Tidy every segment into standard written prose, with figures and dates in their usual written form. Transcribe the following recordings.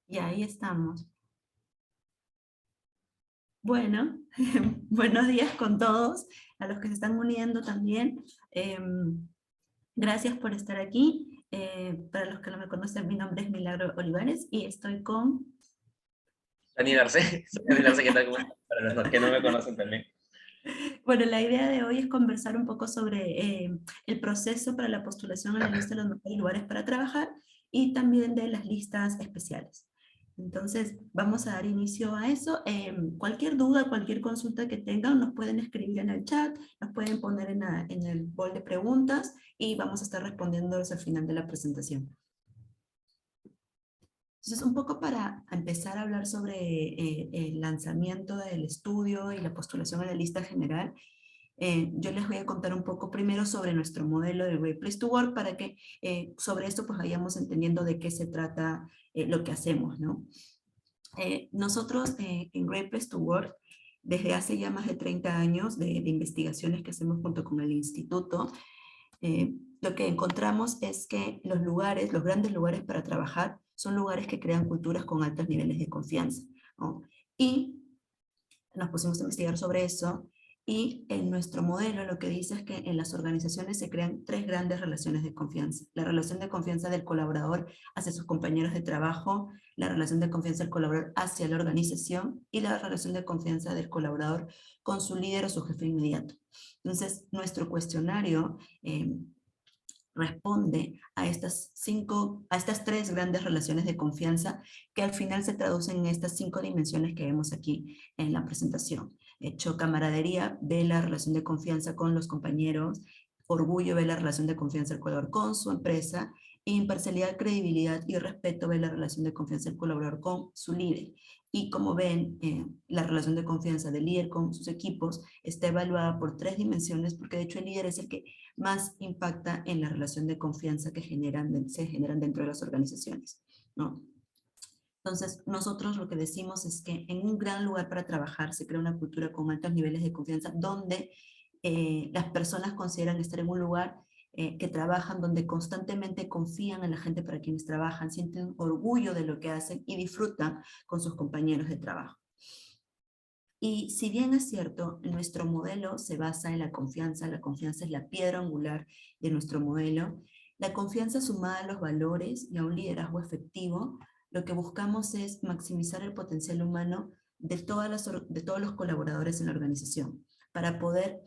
Y ahí estamos. Bueno, buenos días con todos, a los que se están uniendo también. Gracias por estar aquí. Para los que no me conocen, mi nombre es Milagro Olivares y estoy con... Dani Darce, soy Dani Darce, ¿qué tal? ¿Cómo estás? Para los que no me conocen también. Bueno, la idea de hoy es conversar un poco sobre el proceso para la postulación a la lista de los mejores lugares para trabajar y también de las listas especiales. Entonces, vamos a dar inicio a eso. Cualquier duda, cualquier consulta que tengan, nos pueden escribir en el chat, nos pueden poner en el bol de preguntas y vamos a estar respondiéndolos al final de la presentación. Entonces, un poco para empezar a hablar sobre el lanzamiento del estudio y la postulación a la lista general, yo les voy a contar un poco primero sobre nuestro modelo de Great Place to Work para que sobre esto pues vayamos entendiendo de qué se trata lo que hacemos, ¿no? Nosotros en Great Place to Work, desde hace ya más de 30 años de investigaciones que hacemos junto con el instituto, lo que encontramos es que los lugares, los grandes lugares para trabajar, son lugares que crean culturas con altos niveles de confianza, ¿no? Y nos pusimos a investigar sobre eso y en nuestro modelo lo que dice es que en las organizaciones se crean tres grandes relaciones de confianza. La relación de confianza del colaborador hacia sus compañeros de trabajo, la relación de confianza del colaborador hacia la organización y la relación de confianza del colaborador con su líder o su jefe inmediato. Entonces, nuestro cuestionario responde a estas tres grandes relaciones de confianza que al final se traducen en estas 5 dimensiones que vemos aquí en la presentación. Hecho, camaradería ve la relación de confianza con los compañeros, orgullo ve la relación de confianza del colaborador con su empresa, imparcialidad, credibilidad y respeto ve la relación de confianza del colaborador con su líder. Y como ven, la relación de confianza del líder con sus equipos está evaluada por 3 dimensiones, porque de hecho el líder es el que más impacta en la relación de confianza que se generan dentro de las organizaciones, ¿no? Entonces, nosotros lo que decimos es que en un gran lugar para trabajar se crea una cultura con altos niveles de confianza donde las personas consideran estar en un lugar que trabajan, donde constantemente confían en la gente para quienes trabajan, sienten orgullo de lo que hacen y disfrutan con sus compañeros de trabajo. Y si bien es cierto, nuestro modelo se basa en la confianza es la piedra angular de nuestro modelo, la confianza sumada a los valores y a un liderazgo efectivo, lo que buscamos es maximizar el potencial humano de todos los colaboradores en la organización, para poder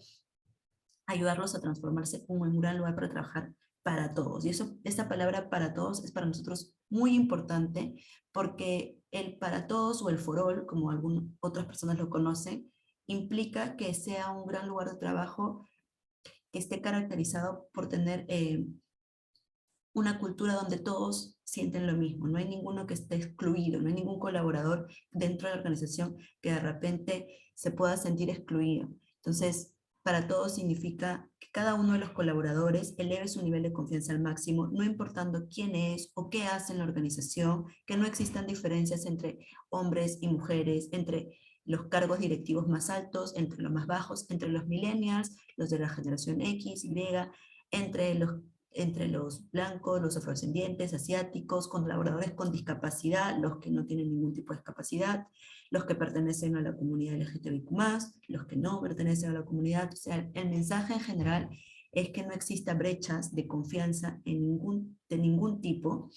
ayudarlos a transformarse en un gran lugar para trabajar para todos. Y eso, esta palabra para todos es para nosotros muy importante porque el para todos o el for all, como algunas otras personas lo conocen, implica que sea un gran lugar de trabajo que esté caracterizado por tener una cultura donde todos sienten lo mismo, no hay ninguno que esté excluido, no hay ningún colaborador dentro de la organización que de repente se pueda sentir excluido. Entonces, para todos significa que cada uno de los colaboradores eleve su nivel de confianza al máximo, no importando quién es o qué hace en la organización, que no existan diferencias entre hombres y mujeres, entre los cargos directivos más altos, entre los más bajos, entre los millennials, los de la generación X, Y, entre los blancos, los afrodescendientes, asiáticos, colaboradores con discapacidad, los que no tienen ningún tipo de discapacidad, los que pertenecen a la comunidad LGTBIQ+, los que no pertenecen a la comunidad. O sea, el mensaje en general es que no exista brechas de confianza de ningún tipo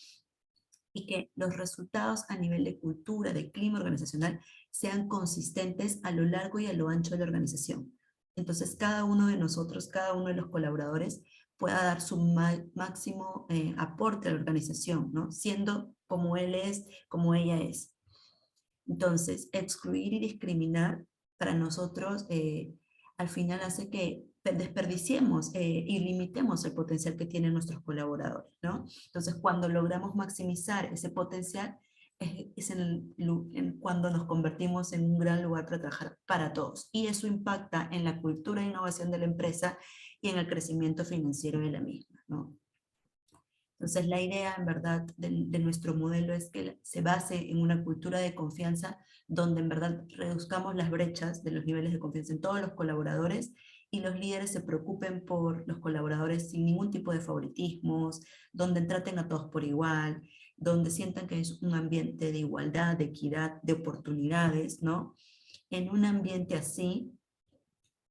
y que los resultados a nivel de cultura, de clima organizacional, sean consistentes a lo largo y a lo ancho de la organización. Entonces, cada uno de nosotros, cada uno de los colaboradores, pueda dar su máximo aporte a la organización, ¿no? Siendo como él es, como ella es. Entonces, excluir y discriminar para nosotros al final hace que desperdiciemos y limitemos el potencial que tienen nuestros colaboradores, ¿no? Entonces, cuando logramos maximizar ese potencial, es cuando nos convertimos en un gran lugar para trabajar para todos. Y eso impacta en la cultura de innovación de la empresa y en el crecimiento financiero de la misma, ¿no? Entonces, la idea, en verdad, de nuestro modelo es que se base en una cultura de confianza donde, en verdad, reduzcamos las brechas de los niveles de confianza en todos los colaboradores y los líderes se preocupen por los colaboradores sin ningún tipo de favoritismos, donde traten a todos por igual, donde sientan que es un ambiente de igualdad, de equidad, de oportunidades, ¿no? En un ambiente así,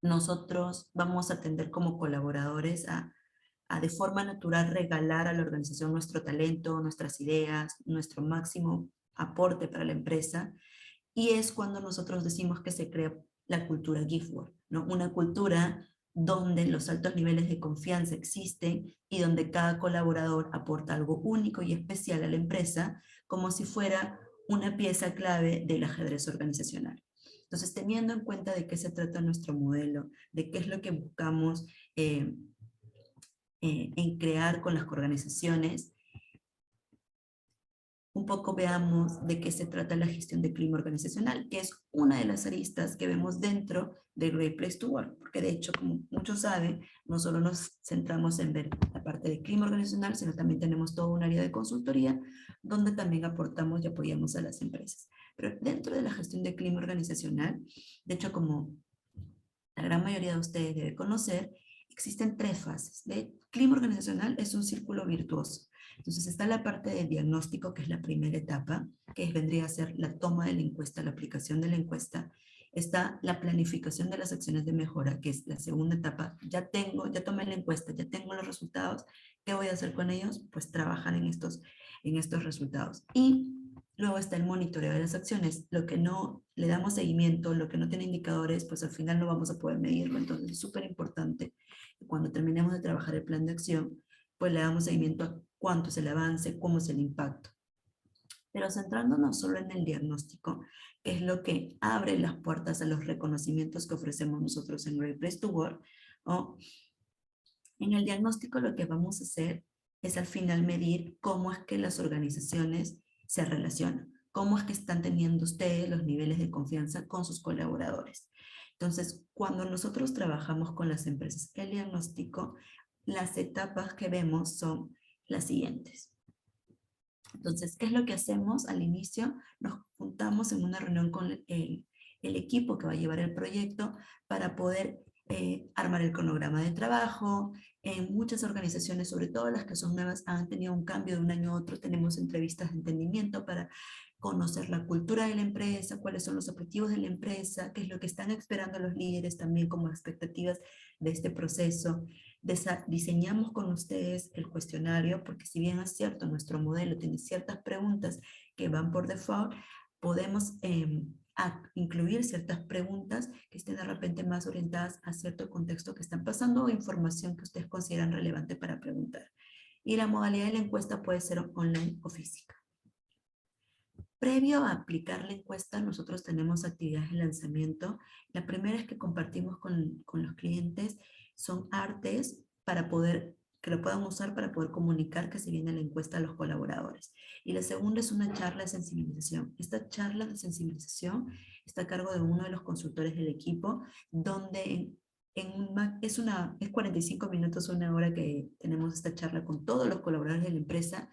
nosotros vamos a tender como colaboradores a de forma natural regalar a la organización nuestro talento, nuestras ideas, nuestro máximo aporte para la empresa, y es cuando nosotros decimos que se crea la cultura Giftwork, ¿no? Una cultura donde los altos niveles de confianza existen y donde cada colaborador aporta algo único y especial a la empresa, como si fuera una pieza clave del ajedrez organizacional. Entonces, teniendo en cuenta de qué se trata nuestro modelo, de qué es lo que buscamos en crear con las organizaciones, un poco veamos de qué se trata la gestión de clima organizacional, que es una de las aristas que vemos dentro de Great Place to Work, porque de hecho, como muchos saben, no solo nos centramos en ver la parte de clima organizacional, sino también tenemos todo un área de consultoría, donde también aportamos y apoyamos a las empresas. Pero dentro de la gestión de clima organizacional, de hecho, como la gran mayoría de ustedes debe conocer, existen tres fases. De clima organizacional es un círculo virtuoso. Entonces está la parte de diagnóstico, que es la primera etapa, que vendría a ser la toma de la encuesta, la aplicación de la encuesta. Está la planificación de las acciones de mejora, que es la segunda etapa. Ya tomé la encuesta, ya tengo los resultados. ¿Qué voy a hacer con ellos? Pues trabajar en estos resultados. Y luego está el monitoreo de las acciones. Lo que no le damos seguimiento, lo que no tiene indicadores, pues al final no vamos a poder medirlo. Entonces es súper importante que cuando terminemos de trabajar el plan de acción, pues le damos seguimiento a cuánto es el avance, cómo es el impacto. Pero centrándonos solo en el diagnóstico, que es lo que abre las puertas a los reconocimientos que ofrecemos nosotros en Great Place to Work, ¿no? En el diagnóstico lo que vamos a hacer es al final medir cómo es que las organizaciones se relacionan, cómo es que están teniendo ustedes los niveles de confianza con sus colaboradores. Entonces, cuando nosotros trabajamos con las empresas, el diagnóstico, las etapas que vemos son las siguientes. Entonces, ¿qué es lo que hacemos al inicio? Nos juntamos en una reunión con el equipo que va a llevar el proyecto para poder armar el cronograma de trabajo. En muchas organizaciones, sobre todo las que son nuevas, han tenido un cambio de un año a otro. Tenemos entrevistas de entendimiento para conocer la cultura de la empresa, cuáles son los objetivos de la empresa, qué es lo que están esperando los líderes también como expectativas de este proceso. Diseñamos con ustedes el cuestionario, porque si bien es cierto, nuestro modelo tiene ciertas preguntas que van por default, podemos incluir ciertas preguntas que estén de repente más orientadas a cierto contexto que están pasando o información que ustedes consideran relevante para preguntar. Y la modalidad de la encuesta puede ser online o física. Previo a aplicar la encuesta, nosotros tenemos actividades de lanzamiento. La primera es que compartimos con los clientes, son artes para poder, que lo puedan usar para poder comunicar que se viene la encuesta a los colaboradores. Y la segunda es una charla de sensibilización. Esta charla de sensibilización está a cargo de uno de los consultores del equipo, donde es 45 minutos, una hora que tenemos esta charla con todos los colaboradores de la empresa.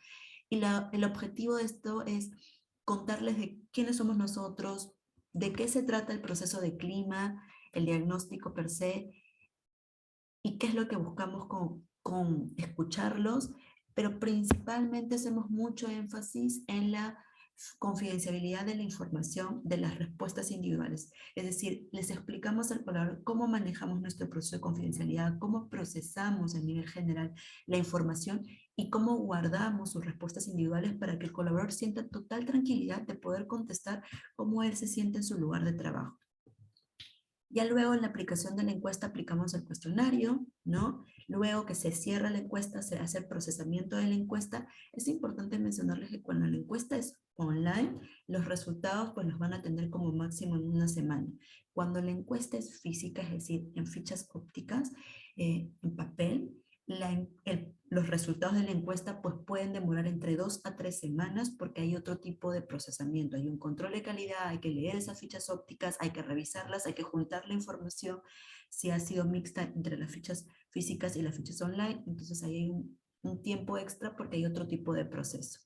Y el objetivo de esto es contarles de quiénes somos nosotros, de qué se trata el proceso de clima, el diagnóstico per se, y qué es lo que buscamos con escucharlos, pero principalmente hacemos mucho énfasis en la confidencialidad de la información, de las respuestas individuales. Es decir, les explicamos al colaborador cómo manejamos nuestro proceso de confidencialidad, cómo procesamos a nivel general la información y cómo guardamos sus respuestas individuales para que el colaborador sienta total tranquilidad de poder contestar cómo él se siente en su lugar de trabajo. Ya luego en la aplicación de la encuesta aplicamos el cuestionario, ¿no? Luego que se cierra la encuesta, se hace el procesamiento de la encuesta. Es importante mencionarles que cuando la encuesta es online, los resultados pues los van a tener como máximo en una semana. Cuando la encuesta es física, es decir, en fichas ópticas, en papel, los resultados de la encuesta pues pueden demorar entre 2 a 3 semanas porque hay otro tipo de procesamiento, hay un control de calidad, hay que leer esas fichas ópticas, hay que revisarlas, hay que juntar la información, si ha sido mixta entre las fichas físicas y las fichas online, entonces ahí hay un tiempo extra porque hay otro tipo de proceso.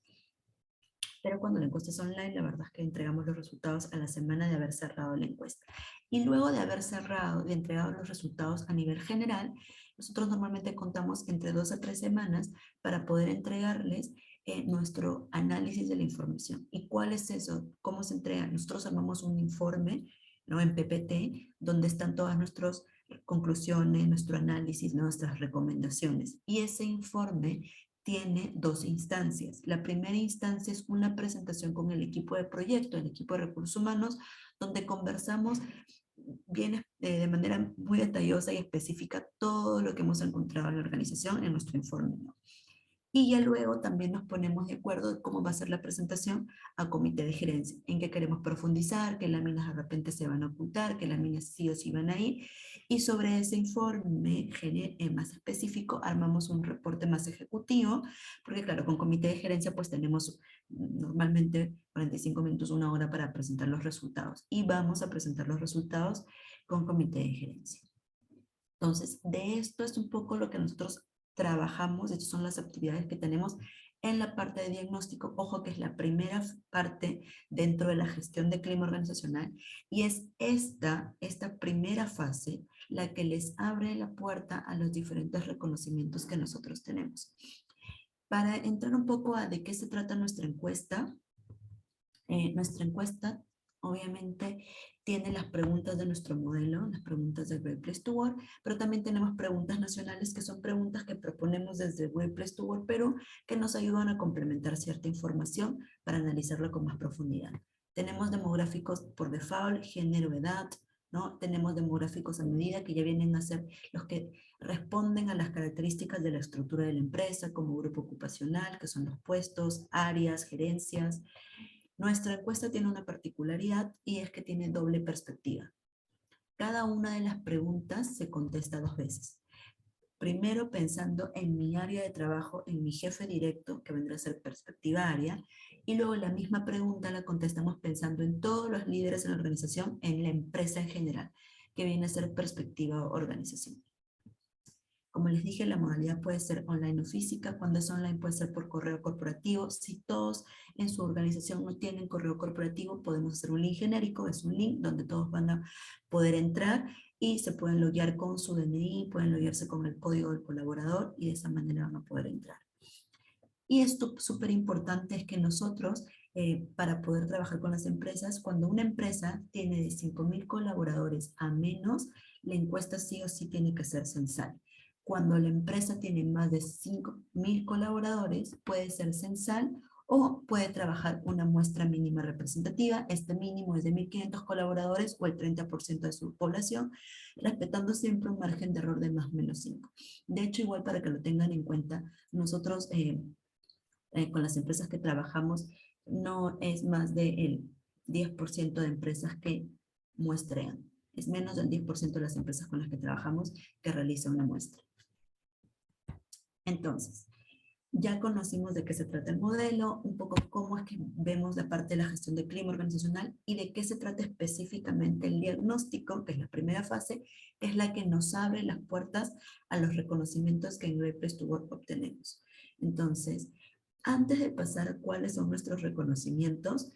Pero cuando la encuesta es online, la verdad es que entregamos los resultados a la semana de haber cerrado la encuesta. Y luego de haber cerrado, de entregado los resultados a nivel general, nosotros normalmente contamos entre 2 a 3 semanas para poder entregarles nuestro análisis de la información. ¿Y cuál es eso? ¿Cómo se entrega? Nosotros armamos un informe, ¿no? En PPT, donde están todas nuestras conclusiones, nuestro análisis, nuestras recomendaciones. Y ese informe tiene 2 instancias. La primera instancia es una presentación con el equipo de proyecto, el equipo de recursos humanos, donde conversamos bien de manera muy detallosa y específica todo lo que hemos encontrado en la organización en nuestro informe, ¿no? Y ya luego también nos ponemos de acuerdo de cómo va a ser la presentación a comité de gerencia, en qué queremos profundizar, qué láminas de repente se van a ocultar, qué láminas sí o sí van a ir. Y sobre ese informe más específico armamos un reporte más ejecutivo, porque claro, con comité de gerencia pues tenemos normalmente 45 minutos, 1 hora para presentar los resultados. Y vamos a presentar los resultados con comité de gerencia. Entonces, de esto es un poco lo que nosotros trabajamos, estas son las actividades que tenemos en la parte de diagnóstico. Ojo que es la primera parte dentro de la gestión de clima organizacional y es esta primera fase la que les abre la puerta a los diferentes reconocimientos que nosotros tenemos. Para entrar un poco a de qué se trata nuestra encuesta obviamente tiene las preguntas de nuestro modelo, las preguntas del Great Place to Work, pero también tenemos preguntas nacionales que son preguntas que proponemos desde Great Place to Work Perú que nos ayudan a complementar cierta información para analizarla con más profundidad. Tenemos demográficos por default, género, edad, ¿no? Tenemos demográficos a medida que ya vienen a ser los que responden a las características de la estructura de la empresa como grupo ocupacional, que son los puestos, áreas, gerencias. Nuestra encuesta tiene una particularidad y es que tiene doble perspectiva. Cada una de las preguntas se contesta 2 veces. Primero pensando en mi área de trabajo, en mi jefe directo, que vendrá a ser perspectiva área, y luego la misma pregunta la contestamos pensando en todos los líderes en la organización, en la empresa en general, que viene a ser perspectiva organización. Como les dije, la modalidad puede ser online o física. Cuando es online puede ser por correo corporativo. Si todos en su organización no tienen correo corporativo, podemos hacer un link genérico. Es un link donde todos van a poder entrar y se pueden loguear con su DNI, pueden loguearse con el código del colaborador y de esa manera van a poder entrar. Y esto súper importante es que nosotros, para poder trabajar con las empresas, cuando una empresa tiene de 5,000 colaboradores a menos, la encuesta sí o sí tiene que ser censal. Cuando la empresa tiene más de 5,000 colaboradores, puede ser censal o puede trabajar una muestra mínima representativa. Este mínimo es de 1,500 colaboradores o el 30% de su población, respetando siempre un margen de error de más o menos 5. De hecho, igual para que lo tengan en cuenta, nosotros con las empresas que trabajamos, no es más del 10% de empresas que muestrean. Es menos del 10% de las empresas con las que trabajamos que realizan una muestra. Entonces, ya conocimos de qué se trata el modelo, un poco cómo es que vemos la parte de la gestión de clima organizacional y de qué se trata específicamente el diagnóstico, que es la primera fase, que es la que nos abre las puertas a los reconocimientos que en Great Place to Work obtenemos. Entonces, antes de pasar a cuáles son nuestros reconocimientos,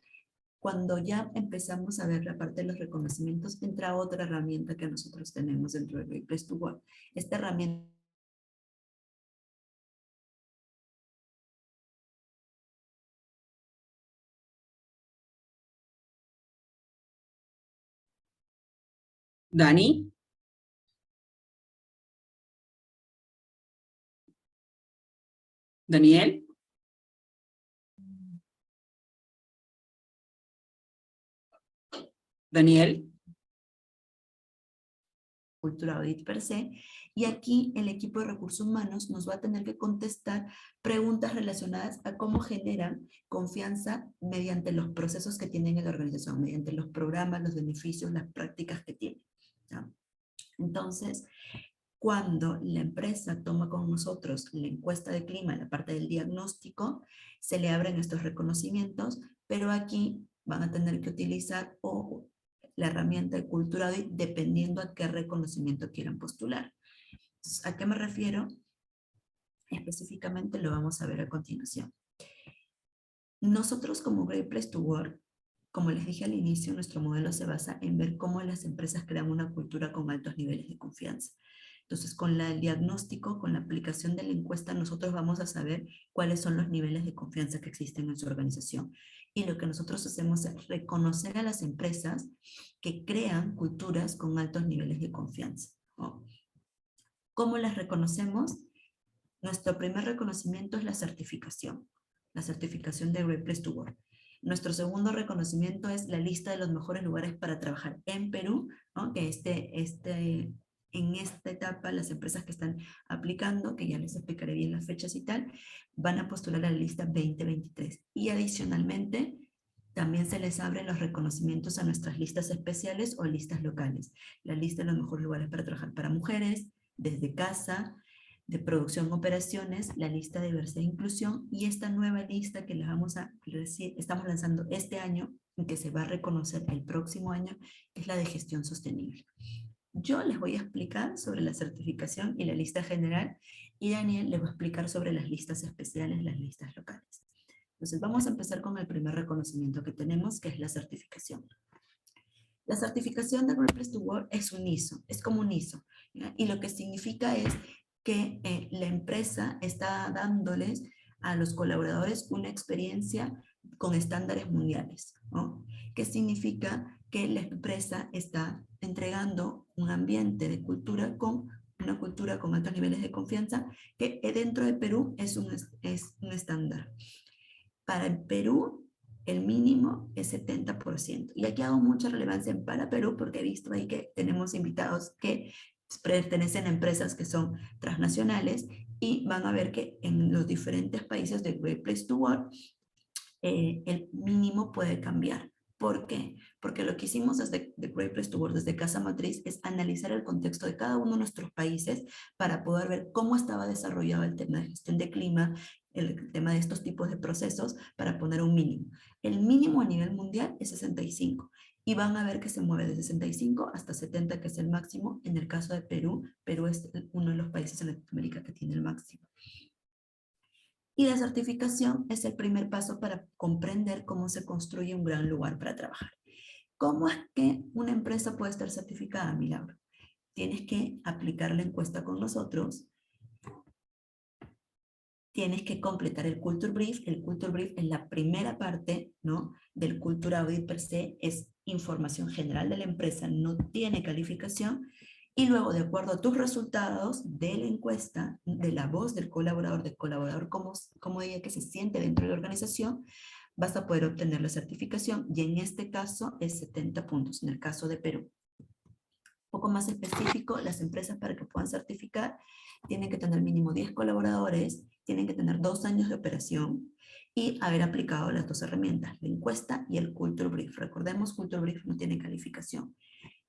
cuando ya empezamos a ver la parte de los reconocimientos, entra otra herramienta que nosotros tenemos dentro de Great Place to Work. Esta herramienta Dani, Daniel, Daniel. cultura audit per se, y aquí el equipo de recursos humanos nos va a tener que contestar preguntas relacionadas a cómo generan confianza mediante los procesos que tienen en la organización, mediante los programas, los beneficios, las prácticas que tienen, ¿no? Entonces, cuando la empresa toma con nosotros la encuesta de clima, la parte del diagnóstico, se le abren estos reconocimientos, pero aquí van a tener que utilizar o la herramienta de cultura audit dependiendo a qué reconocimiento quieran postular. Entonces, ¿a qué me refiero? Específicamente lo vamos a ver a continuación. Nosotros como Great Place to Work, como les dije al inicio, nuestro modelo se basa en ver cómo las empresas crean una cultura con altos niveles de confianza. Entonces, con el diagnóstico, con la aplicación de la encuesta, nosotros vamos a saber cuáles son los niveles de confianza que existen en su organización. Y lo que nosotros hacemos es reconocer a las empresas que crean culturas con altos niveles de confianza, ¿no? ¿Cómo las reconocemos? Nuestro primer reconocimiento es la certificación de Great Place to Work. Nuestro segundo reconocimiento es la lista de los mejores lugares para trabajar en Perú, ¿no? Que en esta etapa las empresas que están aplicando, que ya les explicaré bien las fechas y tal, van a postular a la lista 2023. Y adicionalmente, también se les abren los reconocimientos a nuestras listas especiales o listas locales. La lista de los mejores lugares para trabajar para mujeres, desde casa, de producción operaciones, la lista de diversidad e inclusión y esta nueva lista que estamos lanzando este año y que se va a reconocer el próximo año, que es la de gestión sostenible. Yo les voy a explicar sobre la certificación y la lista general y Daniel les va a explicar sobre las listas especiales, las listas locales. Entonces vamos a empezar con el primer reconocimiento que tenemos, que es la certificación. La certificación de Great Place to Work es un ISO, es como un ISO, ¿ya? Y lo que significa es que la empresa está dándoles a los colaboradores una experiencia con estándares mundiales, ¿no? ¿Qué significa? Que la empresa está entregando un ambiente de cultura una cultura con altos niveles de confianza que dentro de Perú es un estándar. Para el Perú, el mínimo es 70%. Y aquí hago mucha relevancia para Perú porque he visto ahí que tenemos invitados que pertenecen a empresas que son transnacionales y van a ver que en los diferentes países de Great Place to Work el mínimo puede cambiar. ¿Por qué? Porque lo que hicimos desde Great Place to Work, desde Casa Matriz, es analizar el contexto de cada uno de nuestros países para poder ver cómo estaba desarrollado el tema de gestión de clima, el tema de estos tipos de procesos, para poner un mínimo. El mínimo a nivel mundial es 65 y van a ver que se mueve de 65 hasta 70, que es el máximo. En el caso de Perú, Perú es uno de los países en Latinoamérica que tiene el máximo. Y la certificación es el primer paso para comprender cómo se construye un gran lugar para trabajar. ¿Cómo es que una empresa puede estar certificada, Milagro? Tienes que aplicar la encuesta con nosotros, tienes que completar el Culture Brief. El Culture Brief es la primera parte, ¿no?, del Culture Audit per se, es información general de la empresa, no tiene calificación, y luego, de acuerdo a tus resultados de la encuesta, de la voz del colaborador, cómo diga que se siente dentro de la organización, vas a poder obtener la certificación, y en este caso es 70 puntos, en el caso de Perú. Un poco más específico, las empresas para que puedan certificar tienen que tener mínimo 10 colaboradores, tienen que tener 2 años de operación y haber aplicado las 2 herramientas, la encuesta y el Culture Brief. Recordemos, Culture Brief no tiene calificación.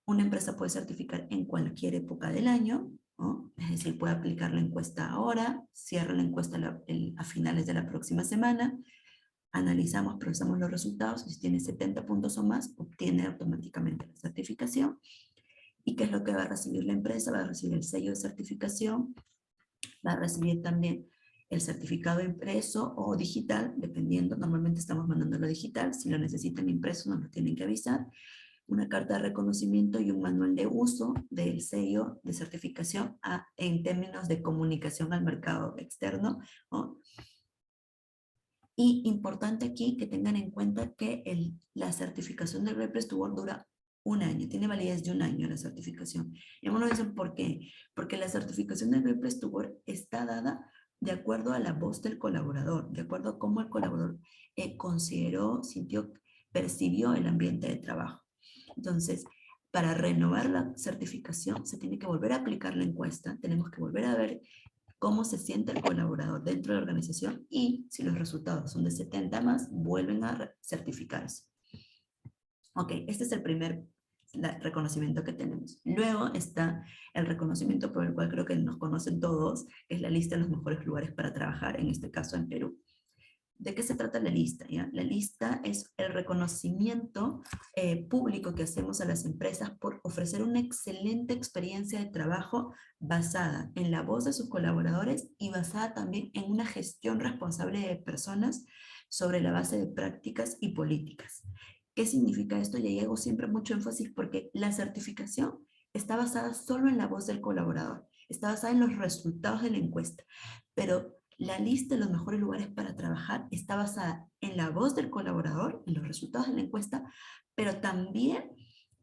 Una empresa puede certificar en cualquier época del año, ¿no? Es decir, puede aplicar la encuesta ahora, cierra la encuesta a finales de la próxima semana, analizamos, procesamos los resultados, y si tiene 70 puntos o más, obtiene automáticamente la certificación. ¿Y qué es lo que va a recibir la empresa? Va a recibir el sello de certificación, va a recibir también el certificado impreso o digital, dependiendo, normalmente estamos mandándolo digital, si lo necesitan impreso nos lo tienen que avisar, una carta de reconocimiento y un manual de uso del sello de certificación en términos de comunicación al mercado externo, ¿no? Y importante aquí que tengan en cuenta que la certificación del Great Place to Work dura un año, tiene validez de un año la certificación. Y algunos dicen, ¿por qué? Porque la certificación del Great Place to Work está dada de acuerdo a la voz del colaborador, de acuerdo a cómo el colaborador consideró, sintió, percibió el ambiente de trabajo. Entonces, para renovar la certificación se tiene que volver a aplicar la encuesta, tenemos que volver a ver cómo se siente el colaborador dentro de la organización y si los resultados son de 70 más, vuelven a certificarse. Ok, este es el primer reconocimiento que tenemos. Luego está el reconocimiento por el cual creo que nos conocen todos, que es la lista de los mejores lugares para trabajar, en este caso en Perú. ¿De qué se trata la lista? ¿Ya? La lista es el reconocimiento público que hacemos a las empresas por ofrecer una excelente experiencia de trabajo basada en la voz de sus colaboradores y basada también en una gestión responsable de personas sobre la base de prácticas y políticas. ¿Qué significa esto? Y ahí hago siempre mucho énfasis porque la certificación está basada solo en la voz del colaborador, está basada en los resultados de la encuesta, pero la lista de los mejores lugares para trabajar está basada en la voz del colaborador, en los resultados de la encuesta, pero también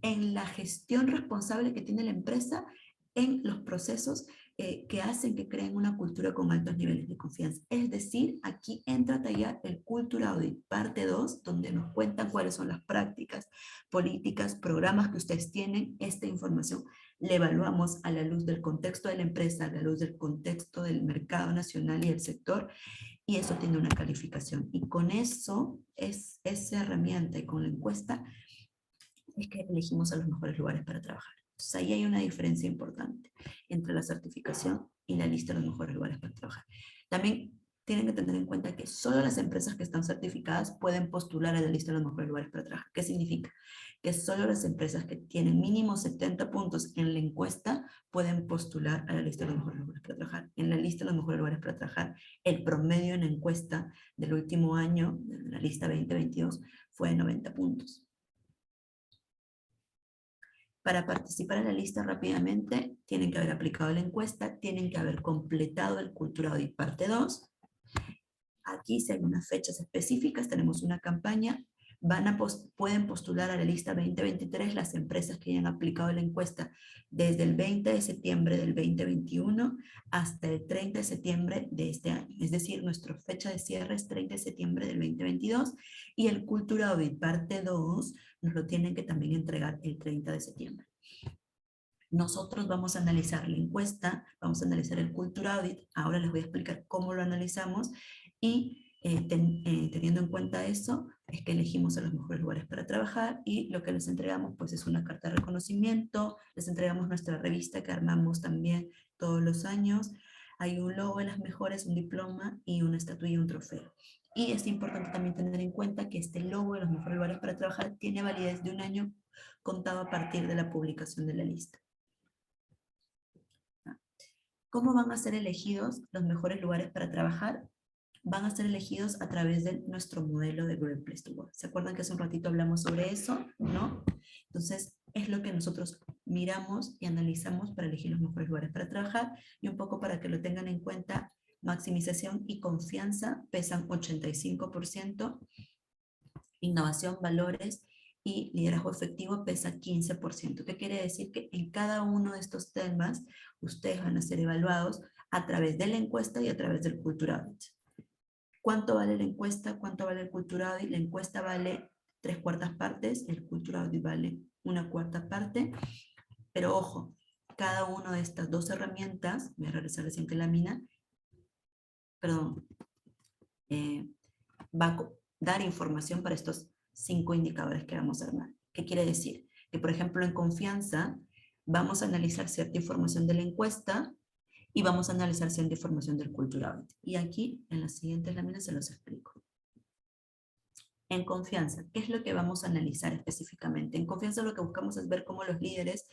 en la gestión responsable que tiene la empresa en los procesos que hacen que creen una cultura con altos niveles de confianza. Es decir, aquí entra a tallar el Culture Audit, parte 2, donde nos cuentan cuáles son las prácticas, políticas, programas que ustedes tienen. Esta información la evaluamos a la luz del contexto de la empresa, a la luz del contexto del mercado nacional y el sector, y eso tiene una calificación. Y con eso, esa herramienta y con la encuesta, es que elegimos a los mejores lugares para trabajar. Entonces ahí hay una diferencia importante entre la certificación y la lista de los mejores lugares para trabajar. También tienen que tener en cuenta que solo las empresas que están certificadas pueden postular a la lista de los mejores lugares para trabajar. ¿Qué significa? Que solo las empresas que tienen mínimo 70 puntos en la encuesta pueden postular a la lista de los mejores lugares para trabajar. En la lista de los mejores lugares para trabajar, el promedio en la encuesta del último año, de la lista 2022, fue de 90 puntos. Para participar en la lista rápidamente, tienen que haber aplicado la encuesta, tienen que haber completado el Culture Audit parte 2. Aquí, si hay unas fechas específicas, tenemos una campaña, pueden postular a la lista 2023 las empresas que hayan aplicado la encuesta desde el 20 de septiembre del 2021 hasta el 30 de septiembre de este año. Es decir, nuestra fecha de cierre es 30 de septiembre del 2022 y el Culture Audit parte 2 nos lo tienen que también entregar el 30 de septiembre. Nosotros vamos a analizar la encuesta, vamos a analizar el Culture Audit, ahora les voy a explicar cómo lo analizamos y teniendo en cuenta eso, es que elegimos a los mejores lugares para trabajar y lo que les entregamos pues es una carta de reconocimiento, les entregamos nuestra revista que armamos también todos los años, hay un logo de las mejores, un diploma y una estatuilla y un trofeo. Y es importante también tener en cuenta que este logo de los mejores lugares para trabajar tiene validez de 1 año contado a partir de la publicación de la lista. ¿Cómo van a ser elegidos los mejores lugares para trabajar? Van a ser elegidos a través de nuestro modelo de Great Place to Work. ¿Se acuerdan que hace un ratito hablamos sobre eso? ¿No? Entonces, es lo que nosotros miramos y analizamos para elegir los mejores lugares para trabajar, y un poco para que lo tengan en cuenta, maximización y confianza pesan 85%, innovación, valores y liderazgo efectivo pesa 15%. ¿Qué quiere decir? Que en cada uno de estos temas ustedes van a ser evaluados a través de la encuesta y a través del Culture Audit. ¿Cuánto vale la encuesta? ¿Cuánto vale el Culture Audit? La encuesta vale 3/4 partes, el Culture Audit vale 1/4 parte, pero ojo, cada una de estas dos herramientas, voy a regresar la siguiente lámina, perdón, va a dar información para estos 5 indicadores que vamos a armar. ¿Qué quiere decir? Que por ejemplo en confianza vamos a analizar cierta información de la encuesta, y vamos a analizar cierta información del Culture Audit. Y aquí, en las siguientes láminas, se los explico. En confianza, ¿qué es lo que vamos a analizar específicamente? En confianza lo que buscamos es ver cómo los líderes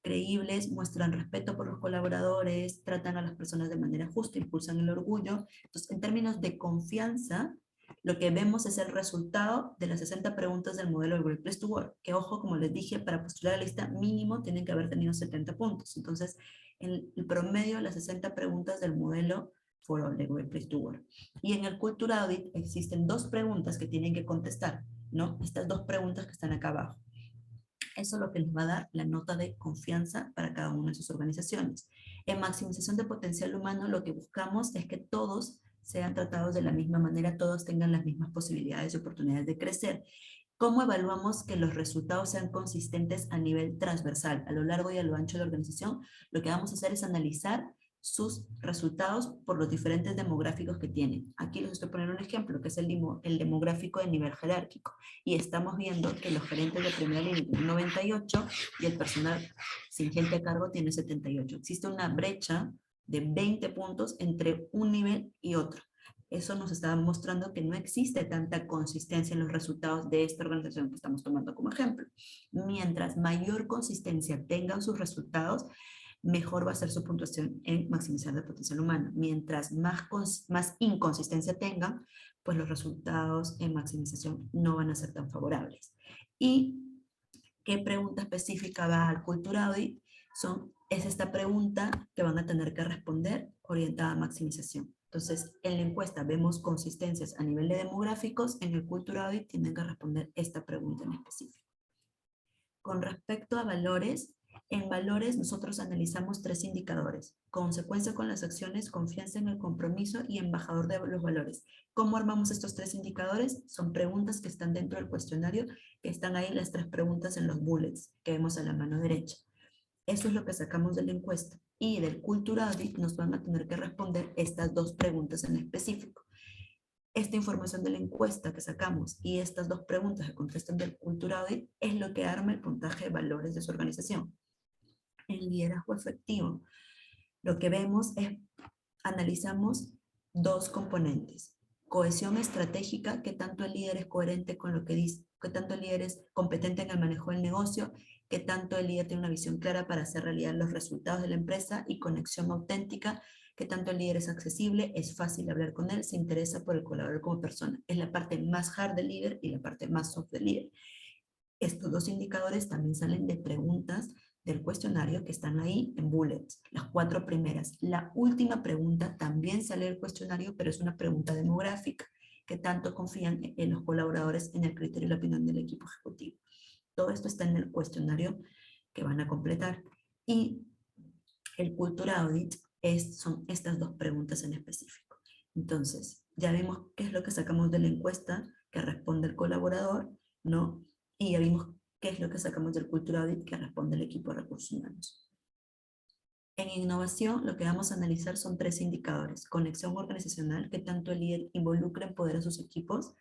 creíbles muestran respeto por los colaboradores, tratan a las personas de manera justa, impulsan el orgullo. Entonces, en términos de confianza, lo que vemos es el resultado de las 60 preguntas del modelo de Great Place to Work, que ojo, como les dije, para postular a la lista mínimo tienen que haber tenido 70 puntos. Entonces, en el promedio, las 60 preguntas del modelo fueron de Great Place to Work. Y en el Culture Audit existen 2 preguntas que tienen que contestar, ¿no? Estas 2 preguntas que están acá abajo. Eso es lo que les va a dar la nota de confianza para cada una de sus organizaciones. En maximización de potencial humano, lo que buscamos es que todos sean tratados de la misma manera, todos tengan las mismas posibilidades y oportunidades de crecer. ¿Cómo evaluamos que los resultados sean consistentes a nivel transversal, a lo largo y a lo ancho de la organización? Lo que vamos a hacer es analizar sus resultados por los diferentes demográficos que tienen. Aquí les estoy poniendo un ejemplo, que es el demográfico de nivel jerárquico. Y estamos viendo que los gerentes de primera línea tienen 98 y el personal sin gente a cargo tiene 78. Existe una brecha de 20 puntos entre un nivel y otro. Eso nos está mostrando que no existe tanta consistencia en los resultados de esta organización que estamos tomando como ejemplo. Mientras mayor consistencia tengan sus resultados, mejor va a ser su puntuación en maximizar el potencial humano. Mientras más inconsistencia tengan, pues los resultados en maximización no van a ser tan favorables. ¿Y qué pregunta específica va al Culture Audit? Es esta pregunta que van a tener que responder orientada a maximización. Entonces, en la encuesta vemos consistencias a nivel de demográficos, en el Culture Audit tienen que responder esta pregunta en específico. Con respecto a valores, en valores nosotros analizamos 3 indicadores: consecuencia con las acciones, confianza en el compromiso y embajador de los valores. ¿Cómo armamos estos 3 indicadores? Son preguntas que están dentro del cuestionario, que están ahí las 3 preguntas en los bullets que vemos a la mano derecha. Eso es lo que sacamos de la encuesta. Y del Culture Audit nos van a tener que responder estas 2 preguntas en específico. Esta información de la encuesta que sacamos y estas 2 preguntas que contestan del Culture Audit es lo que arma el puntaje de valores de su organización. En liderazgo efectivo, lo que vemos es, analizamos 2 componentes: cohesión estratégica, que tanto el líder es coherente con lo que dice, que tanto el líder es competente en el manejo del negocio, que tanto el líder tiene una visión clara para hacer realidad los resultados de la empresa, y conexión auténtica, que tanto el líder es accesible, es fácil hablar con él, se interesa por el colaborador como persona. Es la parte más hard del líder y la parte más soft del líder. Estos 2 indicadores también salen de preguntas del cuestionario que están ahí en bullets, las 4 primeras. La última pregunta también sale del cuestionario, pero es una pregunta demográfica, que tanto confían en los colaboradores en el criterio y la opinión del equipo ejecutivo. Todo esto está en el cuestionario que van a completar. Y el Culture Audit son estas 2 preguntas en específico. Entonces, ya vimos qué es lo que sacamos de la encuesta que responde el colaborador, ¿no? Y ya vimos qué es lo que sacamos del Culture Audit que responde el equipo de recursos humanos. En innovación, lo que vamos a analizar son 3 indicadores: conexión organizacional, que tanto el líder involucra en poder a sus equipos;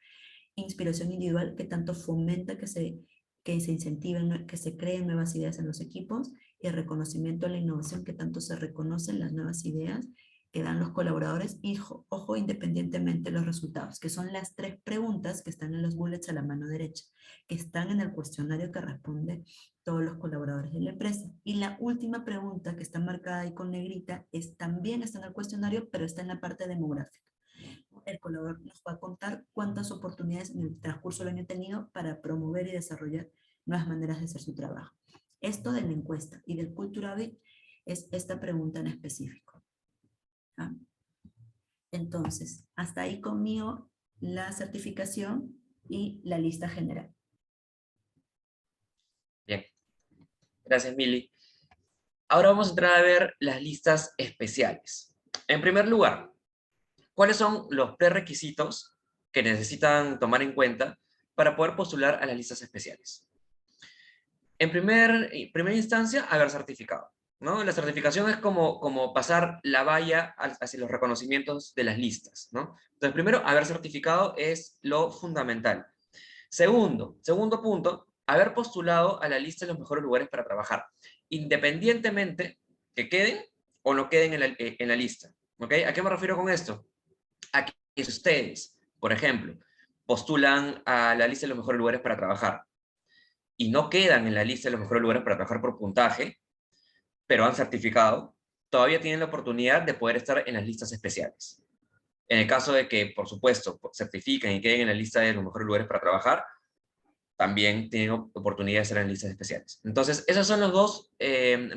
inspiración individual, que tanto fomenta que se incentiven, que se creen nuevas ideas en los equipos; y reconocimiento a la innovación, que tanto se reconocen las nuevas ideas que dan los colaboradores, y ojo, independientemente de los resultados, que son las 3 preguntas que están en los bullets a la mano derecha, que están en el cuestionario que responde todos los colaboradores de la empresa. Y la última pregunta, que está marcada ahí con negrita, también está en el cuestionario, pero está en la parte demográfica. El colaborador nos va a contar cuántas oportunidades en el transcurso del año ha tenido para promover y desarrollar nuevas maneras de hacer su trabajo. Esto de la encuesta y del Culture Audit es esta pregunta en específico. ¿Ah? Entonces, hasta ahí conmigo la certificación y la lista general. Bien, gracias, Mili. Ahora vamos a entrar a ver las listas especiales. En primer lugar, ¿cuáles son los prerequisitos que necesitan tomar en cuenta para poder postular a las listas especiales? En primera instancia, haber certificado, ¿no? La certificación es como pasar la valla hacia los reconocimientos de las listas, ¿no? Entonces, primero, haber certificado es lo fundamental. Segundo punto, haber postulado a la lista de los mejores lugares para trabajar, independientemente que queden o no queden en la lista, ¿ok? ¿A qué me refiero con esto? A que si ustedes, por ejemplo, postulan a la lista de los mejores lugares para trabajar y no quedan en la lista de los mejores lugares para trabajar por puntaje, pero han certificado, todavía tienen la oportunidad de poder estar en las listas especiales. En el caso de que, por supuesto, certifiquen y queden en la lista de los mejores lugares para trabajar, también tienen oportunidad de estar en listas especiales. Entonces, esos son los 2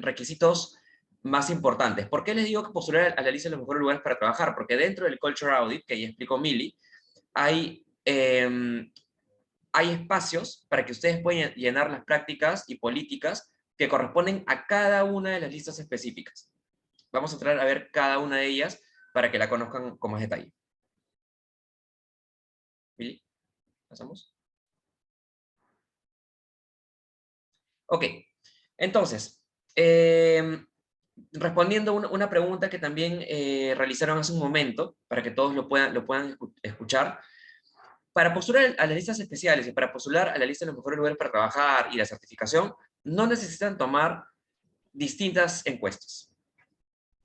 requisitos más importantes. ¿Por qué les digo que postular a la lista de los mejores lugares para trabajar? Porque dentro del Culture Audit, que ya explicó Mili, hay espacios para que ustedes puedan llenar las prácticas y políticas que corresponden a cada una de las listas específicas. Vamos a entrar a ver cada una de ellas para que la conozcan con más detalle. ¿Mili? ¿Pasamos? Ok, entonces, respondiendo una pregunta que también realizaron hace un momento, para que todos lo puedan escuchar, para postular a las listas especiales y para postular a la lista de los mejores lugares para trabajar y la certificación, no necesitan tomar distintas encuestas.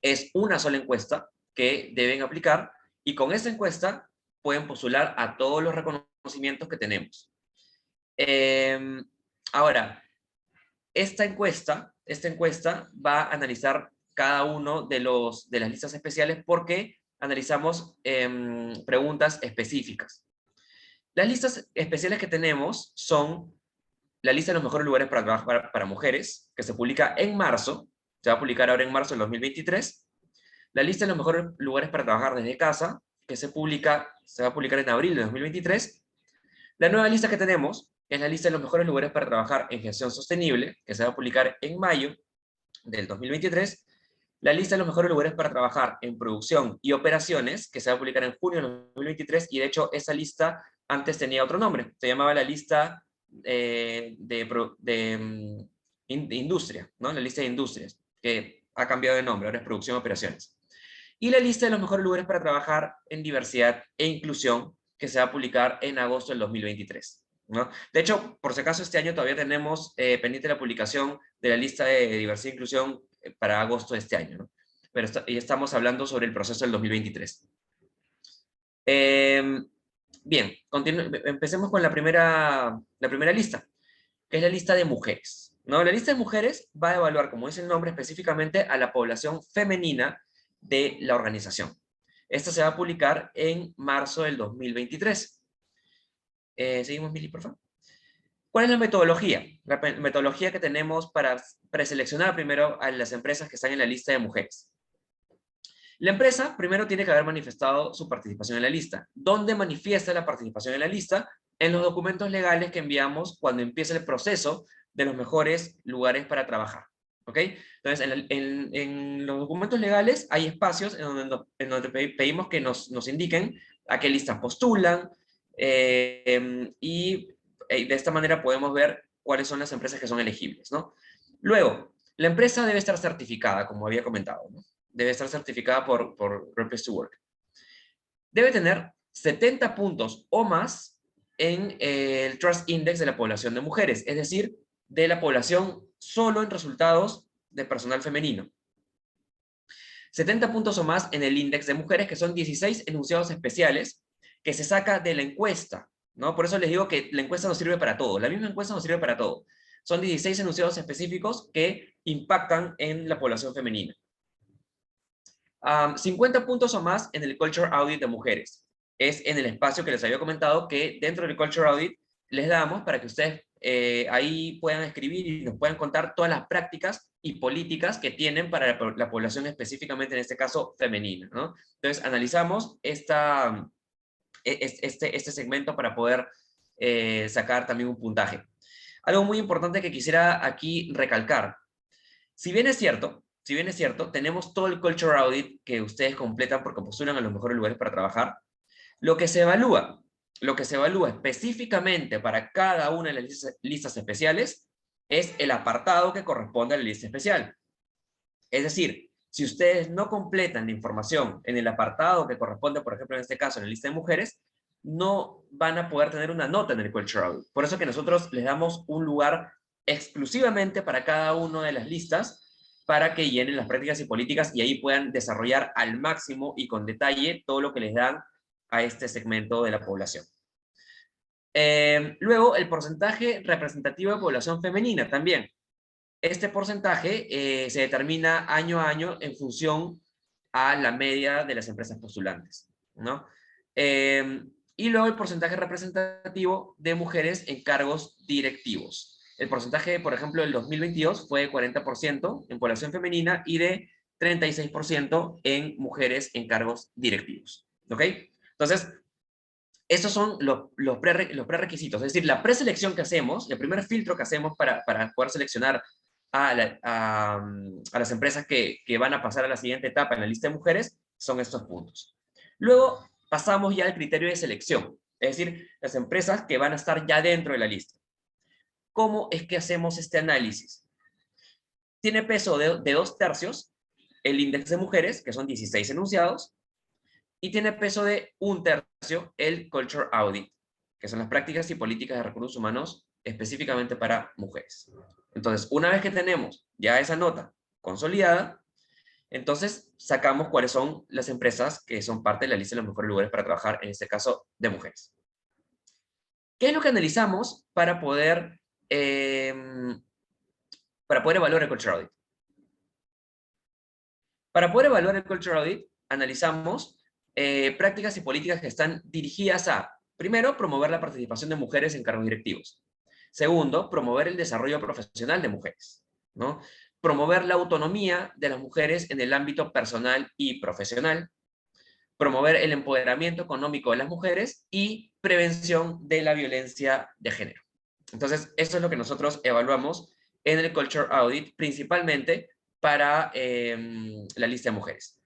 Es una sola encuesta que deben aplicar Y con esa encuesta pueden postular a todos los reconocimientos que tenemos. Ahora, esta encuesta va a analizar cada uno de las listas especiales porque analizamos preguntas específicas. Las listas especiales que tenemos son la lista de los mejores lugares para trabajar para mujeres, que se publica en marzo, se va a publicar ahora en marzo del 2023. La lista de los mejores lugares para trabajar desde casa, que se va a publicar en abril de 2023. La nueva lista que tenemos es la lista de los mejores lugares para trabajar en gestión sostenible, que se va a publicar en mayo del 2023. La lista de los mejores lugares para trabajar en producción y operaciones, que se va a publicar en junio del 2023, y de hecho esa lista antes tenía otro nombre, se llamaba la lista de industria, ¿no? La lista de industrias, que ha cambiado de nombre, ahora es producción y operaciones. Y la lista de los mejores lugares para trabajar en diversidad e inclusión, que se va a publicar en agosto del 2023. ¿No? De hecho, por si acaso, este año todavía tenemos pendiente la publicación de la lista de diversidad e inclusión para agosto de este año, ¿no? Pero ya estamos hablando sobre el proceso del 2023. Bien, empecemos con la primera lista, que es la lista de mujeres, ¿no? La lista de mujeres va a evaluar, como dice el nombre, específicamente a la población femenina de la organización. Esta se va a publicar en marzo del 2023. Seguimos, Mili, por favor. ¿Cuál es la metodología? La metodología que tenemos para preseleccionar primero a las empresas que están en la lista de mujeres. La empresa primero tiene que haber manifestado su participación en la lista. ¿Dónde manifiesta la participación en la lista? En los documentos legales que enviamos cuando empieza el proceso de los mejores lugares para trabajar. ¿Ok? Entonces, en los documentos legales hay espacios en donde pedimos que nos indiquen a qué listas postulan, y de esta manera podemos ver cuáles son las empresas que son elegibles, ¿no? Luego, la empresa debe estar certificada, como había comentado, ¿no? Debe estar certificada por Great Place to Work. Debe tener 70 puntos o más en el Trust Index de la población de mujeres, es decir, de la población solo en resultados de personal femenino. 70 puntos o más en el índice de mujeres, que son 16 enunciados especiales que se saca de la encuesta, ¿no? Por eso les digo que la encuesta nos sirve para todo. La misma encuesta nos sirve para todo. Son 16 enunciados específicos que impactan en la población femenina. 50 puntos o más en el Culture Audit de mujeres. Es en el espacio que les había comentado que dentro del Culture Audit les damos para que ustedes ahí puedan escribir y nos puedan contar todas las prácticas y políticas que tienen para la población específicamente, en este caso, femenina, ¿no? Entonces, analizamos este segmento para poder sacar también un puntaje. Algo muy importante que quisiera aquí recalcar. Si bien es cierto, tenemos todo el Culture Audit que ustedes completan porque postulan a los mejores lugares para trabajar. Lo que se evalúa específicamente para cada una de las listas especiales es el apartado que corresponde a la lista especial. Es decir, si ustedes no completan la información en el apartado que corresponde, por ejemplo, en este caso, en la lista de mujeres, no van a poder tener una nota en el Culture Audit. Por eso que nosotros les damos un lugar exclusivamente para cada una de las listas para que llenen las prácticas y políticas y ahí puedan desarrollar al máximo y con detalle todo lo que les dan a este segmento de la población. Luego, el porcentaje representativo de población femenina también. Este porcentaje se determina año a año en función a la media de las empresas postulantes, ¿no? Y luego el porcentaje representativo de mujeres en cargos directivos. El porcentaje, por ejemplo, del 2022 fue de 40% en población femenina y de 36% en mujeres en cargos directivos. ¿Ok? Entonces, estos son los prerequisitos, es decir, la preselección que hacemos, el primer filtro que hacemos para poder seleccionar a las empresas que van a pasar a la siguiente etapa en la lista de mujeres, son estos puntos. Luego pasamos ya al criterio de selección, es decir, las empresas que van a estar ya dentro de la lista. ¿Cómo es que hacemos este análisis? Tiene peso de 2/3 el índice de mujeres, que son 16 enunciados, y tiene peso de 1/3 el Culture Audit, que son las prácticas y políticas de recursos humanos específicamente para mujeres. Entonces, una vez que tenemos ya esa nota consolidada, Entonces, sacamos cuáles son las empresas que son parte de la lista de los mejores lugares para trabajar, en este caso, de mujeres. ¿Qué es lo que analizamos para poder evaluar el Culture Audit? Para poder evaluar el Culture Audit, analizamos prácticas y políticas que están dirigidas a, primero, promover la participación de mujeres en cargos directivos. Segundo, promover el desarrollo profesional de mujeres, ¿no? Promover la autonomía de las mujeres en el ámbito personal y profesional. Promover el empoderamiento económico de las mujeres y prevención de la violencia de género. Entonces, eso es lo que nosotros evaluamos en el Culture Audit, principalmente para la lista de mujeres.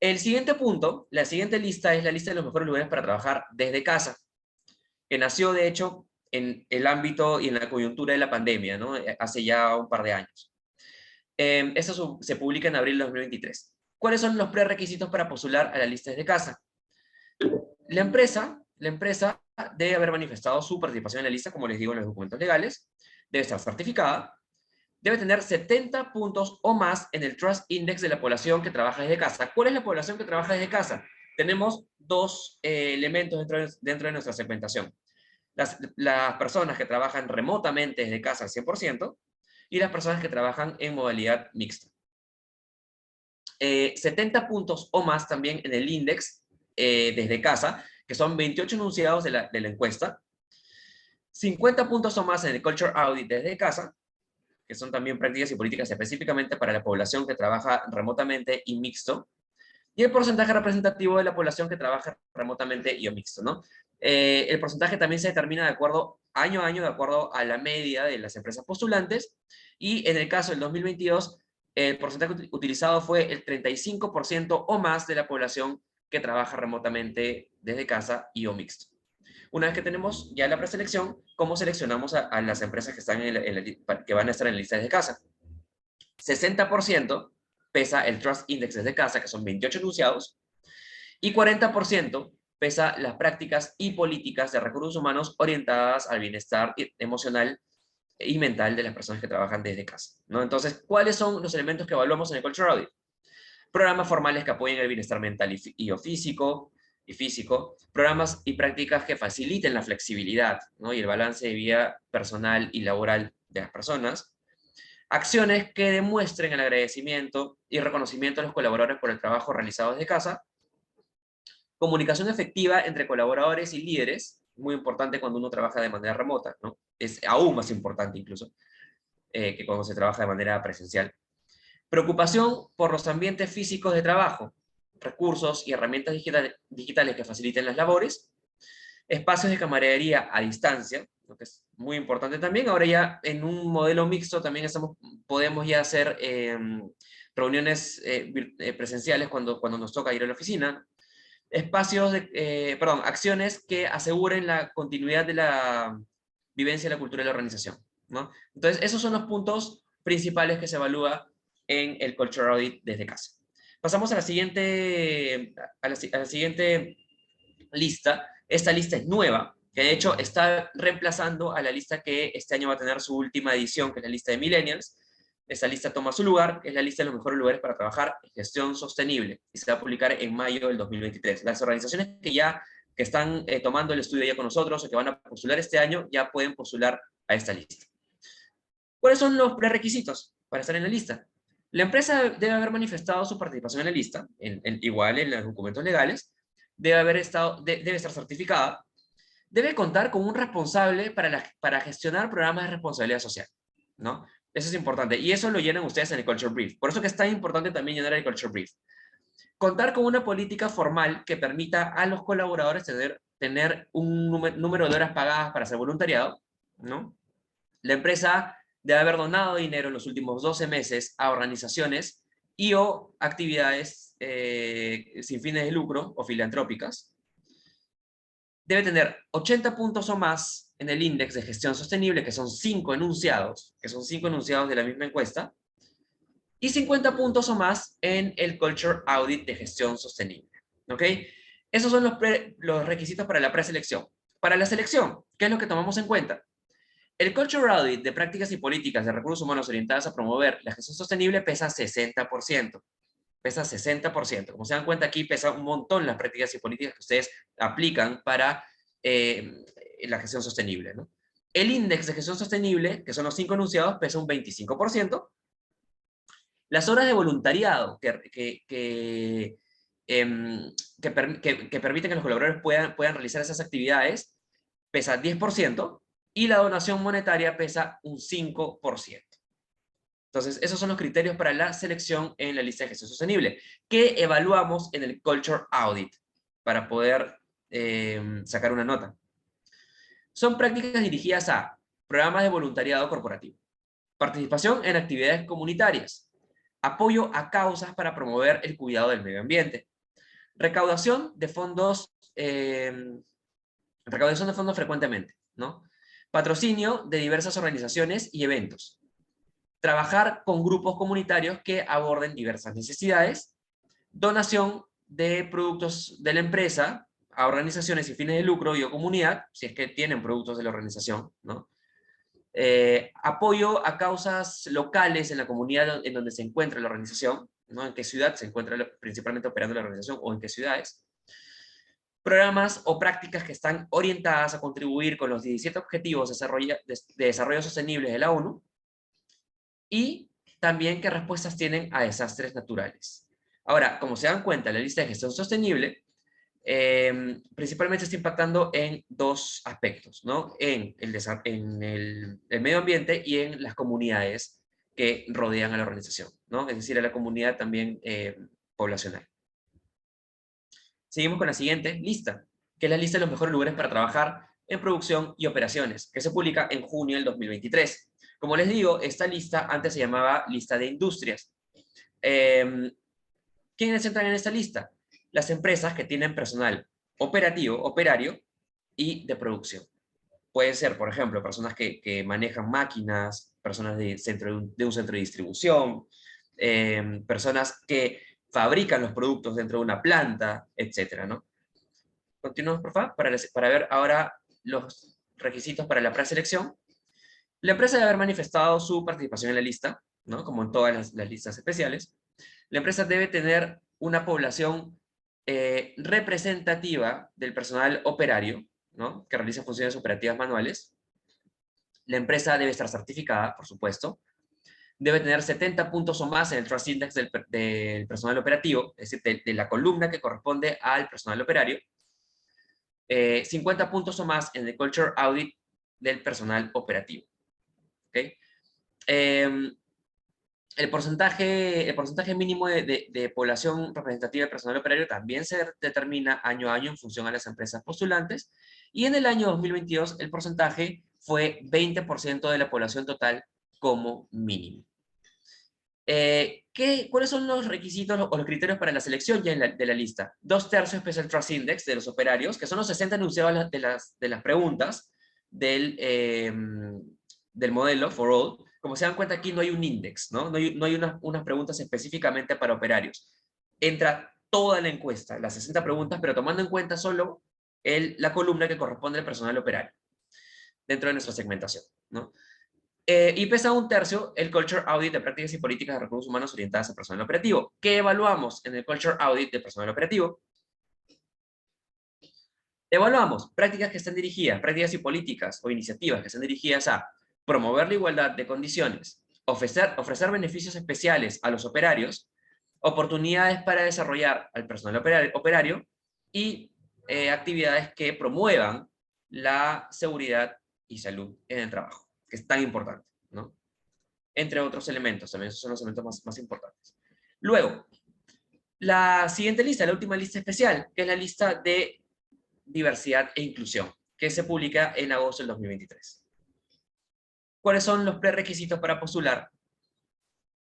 El siguiente punto, la siguiente lista es la lista de los mejores lugares para trabajar desde casa, que nació, de hecho, en el ámbito y en la coyuntura de la pandemia, ¿no? Hace ya un par de años. Esto se publica en abril de 2023. ¿Cuáles son los prerequisitos para postular a la lista desde casa? La empresa debe haber manifestado su participación en la lista, como les digo, en los documentos legales, debe estar certificada, debe tener 70 puntos o más en el Trust Index de la población que trabaja desde casa. ¿Cuál es la población que trabaja desde casa? Tenemos dos elementos dentro de nuestra segmentación. Las personas que trabajan remotamente desde casa al 100% y las personas que trabajan en modalidad mixta. 70 puntos o más también en el index desde casa, que son 28 enunciados de la encuesta. 50 puntos o más en el Culture Audit desde casa, que son también prácticas y políticas específicamente para la población que trabaja remotamente y mixto. Y el porcentaje representativo de la población que trabaja remotamente y o mixto, ¿no? El porcentaje también se determina de acuerdo, año a año, de acuerdo a la media de las empresas postulantes. Y en el caso del 2022, el porcentaje utilizado fue el 35% o más de la población que trabaja remotamente desde casa y o mixto. Una vez que tenemos ya la preselección, ¿cómo seleccionamos a las empresas que, están que van a estar en la lista desde casa? 60% pesa el Trust Index desde casa, que son 28 enunciados, y 40% pesa las prácticas y políticas de recursos humanos orientadas al bienestar emocional y mental de las personas que trabajan desde casa, ¿no? Entonces, ¿cuáles son los elementos que evaluamos en el Culture Audit? Programas formales que apoyen el bienestar mental y físico, programas y prácticas que faciliten la flexibilidad, ¿no? Y el balance de vida personal y laboral de las personas, acciones que demuestren el agradecimiento y reconocimiento a los colaboradores por el trabajo realizado desde casa, comunicación efectiva entre colaboradores y líderes, muy importante cuando uno trabaja de manera remota, ¿no? Es aún más importante incluso que cuando se trabaja de manera presencial. Preocupación por los ambientes físicos de trabajo, recursos y herramientas digitales que faciliten las labores, espacios de camaradería a distancia, lo que es muy importante también. Ahora ya en un modelo mixto también podemos ya hacer reuniones presenciales cuando nos toca ir a la oficina. Acciones que aseguren la continuidad de la vivencia y la cultura de la organización, ¿no? Entonces, esos son los puntos principales que se evalúa en el Culture Audit desde casa. Pasamos a la siguiente lista. Esta lista es nueva, que de hecho está reemplazando a la lista que este año va a tener su última edición, que es la lista de Millennials. Esta lista toma su lugar, que es la lista de los mejores lugares para trabajar en gestión sostenible, y se va a publicar en mayo del 2023. Las organizaciones que están tomando el estudio ya con nosotros o que van a postular este año, ya pueden postular a esta lista. ¿Cuáles son los prerequisitos para estar en la lista? La empresa debe haber manifestado su participación en la lista, igual en los documentos legales, debe estar certificada, debe contar con un responsable para gestionar programas de responsabilidad social, ¿no? Eso es importante, y eso lo llenan ustedes en el Culture Brief. Por eso que es tan importante también llenar el Culture Brief. Contar con una política formal que permita a los colaboradores tener un número de horas pagadas para hacer voluntariado, ¿no? La empresa debe haber donado dinero en los últimos 12 meses a organizaciones y o actividades sin fines de lucro o filantrópicas. Debe tener 80 puntos o más en el índice de gestión sostenible, que son 5 enunciados de la misma encuesta, y 50 puntos o más en el Culture Audit de gestión sostenible. ¿Ok? Esos son los requisitos para la preselección. Para la selección, ¿qué es lo que tomamos en cuenta? El Culture Audit de prácticas y políticas de recursos humanos orientadas a promover la gestión sostenible pesa 60%. Pesa 60%. Como se dan cuenta aquí, pesa un montón las prácticas y políticas que ustedes aplican para la gestión sostenible, ¿no? El índice de gestión sostenible, que son los 5 enunciados, pesa un 25%. Las horas de voluntariado que permiten que los colaboradores puedan realizar esas actividades pesa 10%, y la donación monetaria pesa un 5%. Entonces, esos son los criterios para la selección en la lista de gestión sostenible, que evaluamos en el Culture Audit, para poder sacar una nota. Son prácticas dirigidas a programas de voluntariado corporativo, participación en actividades comunitarias, apoyo a causas para promover el cuidado del medio ambiente, recaudación de fondos frecuentemente, ¿no? Patrocinio de diversas organizaciones y eventos, trabajar con grupos comunitarios que aborden diversas necesidades, donación de productos de la empresa a organizaciones sin fines de lucro y o comunidad, si es que tienen productos de la organización, ¿no? Apoyo a causas locales en la comunidad en donde se encuentra la organización, ¿no? En qué ciudad se encuentra principalmente operando la organización o en qué ciudades. Programas o prácticas que están orientadas a contribuir con los 17 objetivos de desarrollo sostenible de la ONU, y también qué respuestas tienen a desastres naturales. Ahora, como se dan cuenta, la lista de gestión sostenible principalmente está impactando en dos aspectos, ¿no? En el medio ambiente y en las comunidades que rodean a la organización, ¿no? Es decir, a la comunidad también poblacional. Seguimos con la siguiente lista, que es la lista de los mejores lugares para trabajar en producción y operaciones, que se publica en junio del 2023. Como les digo, esta lista antes se llamaba lista de industrias. ¿Quiénes entran en esta lista? Las empresas que tienen personal operativo, operario y de producción. Pueden ser, por ejemplo, personas que manejan máquinas, personas de un centro de distribución, personas que fabrican los productos dentro de una planta, etcétera, ¿no? Continuamos, por favor, para ver ahora los requisitos para la preselección. La empresa debe haber manifestado su participación en la lista, ¿no? Como en todas las listas especiales. La empresa debe tener una población representativa del personal operario, ¿no? Que realiza funciones operativas manuales. La empresa debe estar certificada, por supuesto. Debe tener 70 puntos o más en el Trust Index del personal operativo, es decir, de la columna que corresponde al personal operario. 50 puntos o más en el Culture Audit del personal operativo. ¿Okay? El porcentaje mínimo de población representativa del personal operario también se determina año a año en función a las empresas postulantes, y en el año 2022 el porcentaje fue 20% de la población total como mínimo. ¿Cuáles son los requisitos o los criterios para la selección ya de la lista? 2/3 Special Trust Index de los operarios, que son los 60 enunciados de las preguntas del modelo for all. Como se dan cuenta, aquí no hay un index, ¿no? No hay unas preguntas específicamente para operarios. Entra toda la encuesta, las 60 preguntas, pero tomando en cuenta solo la columna que corresponde al personal operario dentro de nuestra segmentación, ¿no? Y pesa 1/3 el Culture Audit de prácticas y políticas de recursos humanos orientadas al personal operativo. ¿Qué evaluamos en el Culture Audit de personal operativo? Evaluamos prácticas que están dirigidas, prácticas y políticas o iniciativas que están dirigidas a promover la igualdad de condiciones, ofrecer beneficios especiales a los operarios, oportunidades para desarrollar al personal operario y actividades que promuevan la seguridad y salud en el trabajo, que es tan importante, ¿no? Entre otros elementos, también esos son los elementos más importantes. Luego, la siguiente lista, la última lista especial, que es la lista de diversidad e inclusión, que se publica en agosto del 2023. ¿Cuáles son los prerequisitos para postular?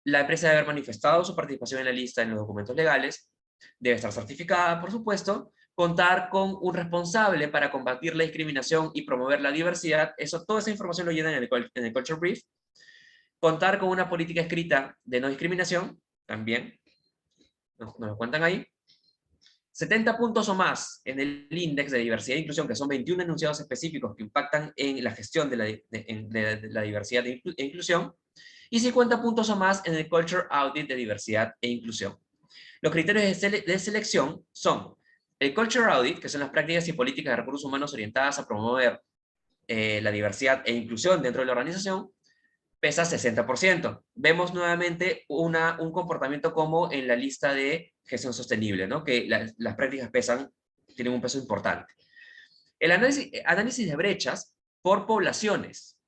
La empresa debe haber manifestado su participación en la lista en los documentos legales, debe estar certificada, por supuesto, contar con un responsable para combatir la discriminación y promover la diversidad, toda esa información lo llenan en el Culture Brief, contar con una política escrita de no discriminación, también, nos lo cuentan ahí, 70 puntos o más en el índice de diversidad e inclusión, que son 21 enunciados específicos que impactan en la gestión de la diversidad e inclusión, y 50 puntos o más en el Culture Audit de diversidad e inclusión. Los criterios de selección son el Culture Audit, que son las prácticas y políticas de recursos humanos orientadas a promover la diversidad e inclusión dentro de la organización, pesa 60%. Vemos nuevamente un comportamiento como en la lista de gestión sostenible, ¿no? Que las prácticas tienen un peso importante. El análisis de brechas por poblaciones,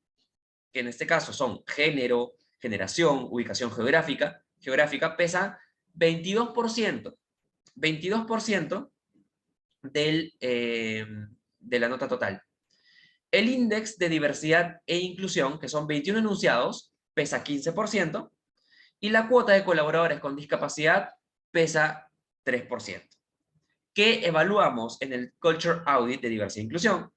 que en este caso son género, generación, ubicación geográfica, pesa 22%. 22% de la nota total. El índice de diversidad e inclusión, que son 21 enunciados, pesa 15%, y la cuota de colaboradores con discapacidad pesa 3%. ¿Qué evaluamos en el Culture Audit de diversidad e inclusión?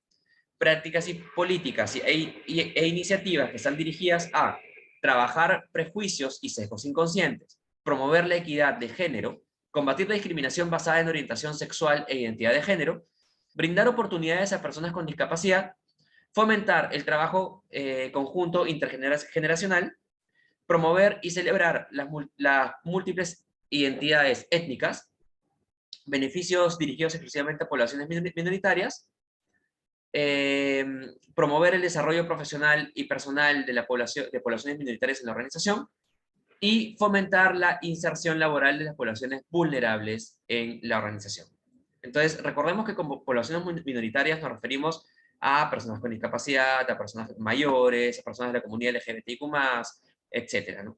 Prácticas y políticas e iniciativas que están dirigidas a trabajar prejuicios y sesgos inconscientes, promover la equidad de género, combatir la discriminación basada en orientación sexual e identidad de género, brindar oportunidades a personas con discapacidad, fomentar el trabajo conjunto intergeneracional, promover y celebrar las múltiples identidades étnicas, beneficios dirigidos exclusivamente a poblaciones minoritarias, promover el desarrollo profesional y personal de poblaciones minoritarias en la organización, y fomentar la inserción laboral de las poblaciones vulnerables en la organización. Entonces, recordemos que como poblaciones minoritarias nos referimos a personas con discapacidad, a personas mayores, a personas de la comunidad LGBTIQ+, etcétera, ¿no?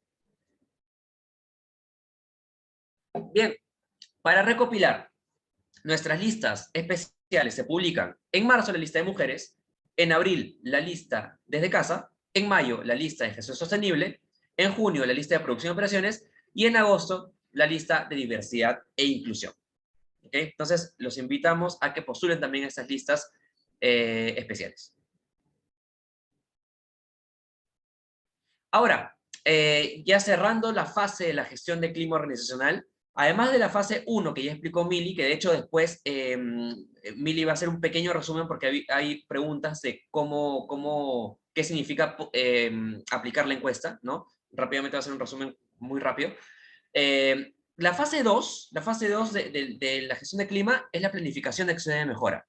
Bien, para recopilar, nuestras listas especiales se publican en marzo la lista de mujeres, en abril la lista desde casa, en mayo la lista de gestión sostenible, en junio la lista de producción y operaciones, y en agosto la lista de diversidad e inclusión. ¿Okay? Entonces, los invitamos a que postulen también estas listas especiales. Ahora, ya cerrando la fase de la gestión de clima organizacional, además de la fase 1 que ya explicó Mili, que de hecho después Mili va a hacer un pequeño resumen porque hay preguntas de qué significa aplicar la encuesta, ¿no? Rápidamente va a hacer un resumen muy rápido. La fase 2 de la gestión de clima es la planificación de acciones de mejora.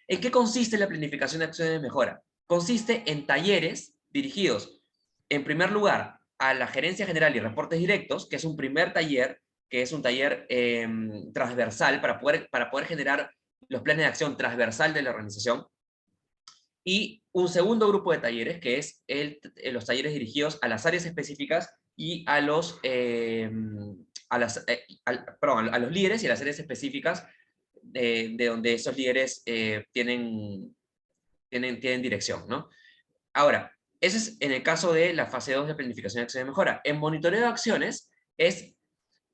¿En qué consiste la planificación de acciones de mejora? Consiste en talleres dirigidos, en primer lugar, a la gerencia general y reportes directos, que es un primer taller, que es un taller transversal para poder generar los planes de acción transversal de la organización. Y un segundo grupo de talleres, que es los talleres dirigidos a las áreas específicas y a los líderes y a las áreas específicas de donde esos líderes tienen dirección, ¿no? Ahora, ese es en el caso de la fase 2 de planificación de acciones de mejora. En monitoreo de acciones es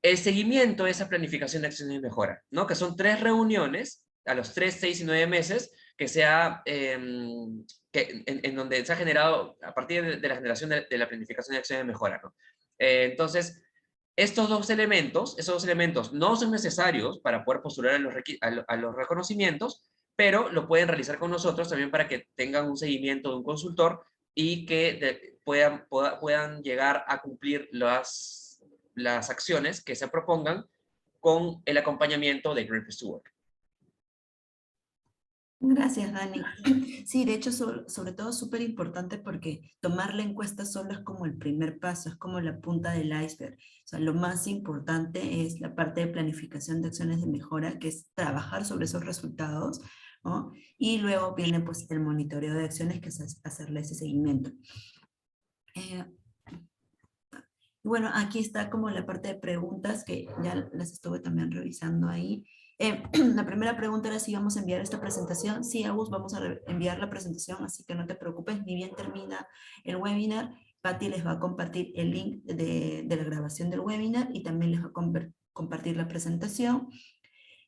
el seguimiento de esa planificación de acciones de mejora, ¿no? Que son 3 reuniones a los 3, 6 y 9 meses en donde se ha generado a partir de la generación de la planificación de acciones de mejora, ¿no? Entonces, esos dos elementos no son necesarios para poder postular a los reconocimientos, pero lo pueden realizar con nosotros también para que tengan un seguimiento de un consultor y que puedan llegar a cumplir las acciones que se propongan con el acompañamiento de Great Place to Work. Gracias, Dani. Sí, de hecho, sobre todo súper importante porque tomar la encuesta solo es como el primer paso, es como la punta del iceberg. O sea, lo más importante es la parte de planificación de acciones de mejora, que es trabajar sobre esos resultados, ¿no? Y luego viene pues el monitoreo de acciones, que es hacerle ese seguimiento. Bueno, aquí está como la parte de preguntas que ya las estuve también revisando ahí. La primera pregunta era si vamos a enviar esta presentación. Sí, Agus, vamos a enviar la presentación, así que no te preocupes, ni bien termina el webinar, Patti les va a compartir el link de la grabación del webinar y también les va a compartir la presentación.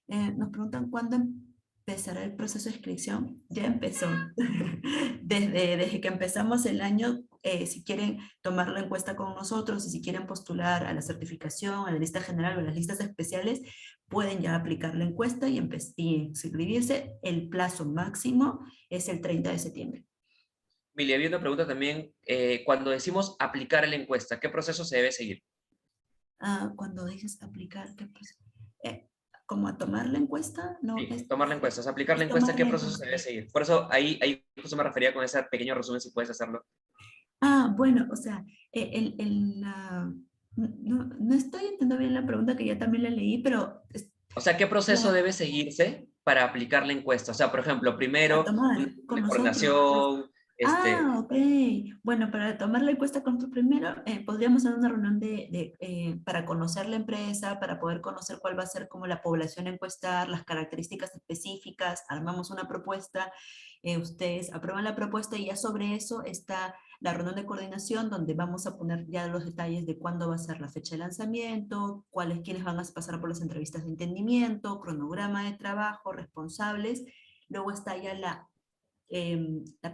Nos preguntan cuándo empezará el proceso de inscripción. Ya empezó. Desde que empezamos el año, si quieren tomar la encuesta con nosotros y si quieren postular a la certificación, a la lista general o a las listas especiales, pueden ya aplicar la encuesta y inscribirse. El plazo máximo es el 30 de septiembre. Mili, había una pregunta también. Cuando decimos aplicar la encuesta, ¿qué proceso se debe seguir? Cuando dices aplicar, ¿qué proceso? ¿Como a tomar la encuesta? No, Sí, tomar la encuesta. O sea, aplicar la es encuesta, tomar ¿qué la proceso se debe encuesta. seguir? Por eso ahí justo me refería con ese pequeño resumen, si puedes hacerlo. Bueno, o sea, no estoy entendiendo bien la pregunta, que ya también la leí, pero O sea, ¿qué proceso la- debe seguirse para aplicar la encuesta? O sea, por ejemplo, para primero, tomar una con nosotros. coordinación, Ok. Bueno, para tomar la encuesta con tu primero, podríamos hacer una reunión para conocer la empresa, para poder conocer cuál va a ser como la población a encuestar, las características específicas, armamos una propuesta, ustedes aprueban la propuesta y ya sobre eso está la reunión de coordinación donde vamos a poner ya los detalles de cuándo va a ser la fecha de lanzamiento, quiénes van a pasar por las entrevistas de entendimiento, cronograma de trabajo, responsables. Luego está ya la